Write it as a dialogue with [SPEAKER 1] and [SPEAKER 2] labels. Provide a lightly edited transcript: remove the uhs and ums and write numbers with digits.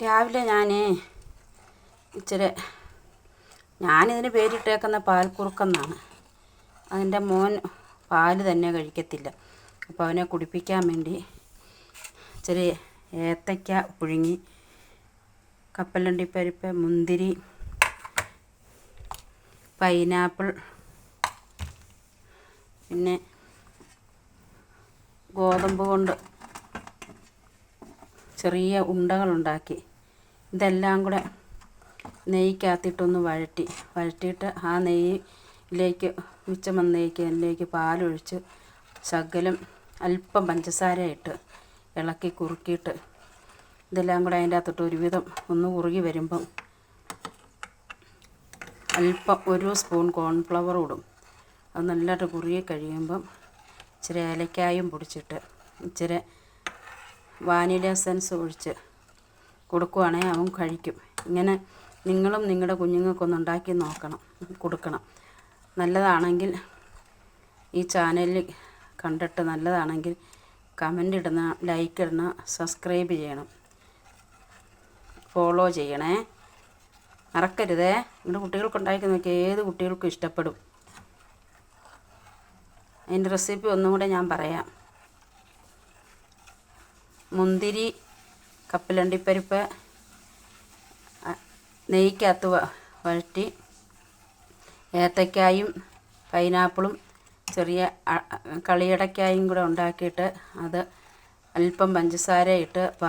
[SPEAKER 1] രാവിലെ ഞാനിതിന് പേരിട്ടേക്കുന്ന പാൽക്കുറുക്കെന്നാണ്. അതിൻ്റെ മോൻ പാല് തന്നെ കഴിക്കത്തില്ല. അപ്പോൾ അവനെ കുടിപ്പിക്കാൻ വേണ്ടി ഇച്ചിരി ഏത്തയ്ക്ക പുഴുങ്ങി, കപ്പലണ്ടിപ്പരിപ്പ്, മുന്തിരി, പൈനാപ്പിൾ, പിന്നെ ഗോതമ്പ് കൊണ്ട് ചെറിയ ഉണ്ടകളുണ്ടാക്കി ഇതെല്ലാം കൂടെ നെയ്ക്കകത്തിട്ടൊന്ന് വഴറ്റിയിട്ട് ആ നെയ്യിലേക്ക് മിച്ചം വന്ന അതിലേക്ക് പാലൊഴിച്ച് ശകലം അല്പം പഞ്ചസാര ഇട്ട് ഇളക്കി കുറുക്കിയിട്ട് ഇതെല്ലാം കൂടെ അതിൻ്റെ അകത്തോട്ട് ഒരുവിധം ഒന്ന് കുറുകി വരുമ്പം അല്പം 1 സ്പൂൺ കോൺഫ്ലവർ ഇടും. അത് നല്ലതായിട്ട് കുറുകി കഴിയുമ്പം ഇച്ചിരി ഏലക്കായും പൊടിച്ചിട്ട് ഇച്ചിരി വാനില എസൻസ് ഒഴിച്ച് കൊടുക്കുവാണെങ്കിൽ അവൻ കഴിക്കും. ഇങ്ങനെ നിങ്ങളും നിങ്ങളുടെ കുഞ്ഞുങ്ങൾക്കൊന്ന് ഉണ്ടാക്കി കൊടുക്കണം. നല്ലതാണെങ്കിൽ ഈ ചാനലിൽ കണ്ടിട്ട് നല്ലതാണെങ്കിൽ കമൻ്റ് ഇടണം, ലൈക്ക് ഇടണം, സബ്സ്ക്രൈബ് ചെയ്യണം, ഫോളോ ചെയ്യണേ, മറക്കരുതേ. നിങ്ങളുടെ കുട്ടികൾക്ക് ഉണ്ടാക്കി നോക്കി ഏത് കുട്ടികൾക്കും ഇഷ്ടപ്പെടും. അതിൻ്റെ റെസിപ്പി ഒന്നും കൂടെ ഞാൻ പറയാം. മുന്തിരി, കപ്പലണ്ടിപ്പരിപ്പ് നെയ്ക്കകത്ത് വഴറ്റി ഏത്തക്കായും പൈനാപ്പിളും ചെറിയ കളിയടക്കായും കൂടെ ഉണ്ടാക്കിയിട്ട് അത് അല്പം പഞ്ചസാര ഇട്ട്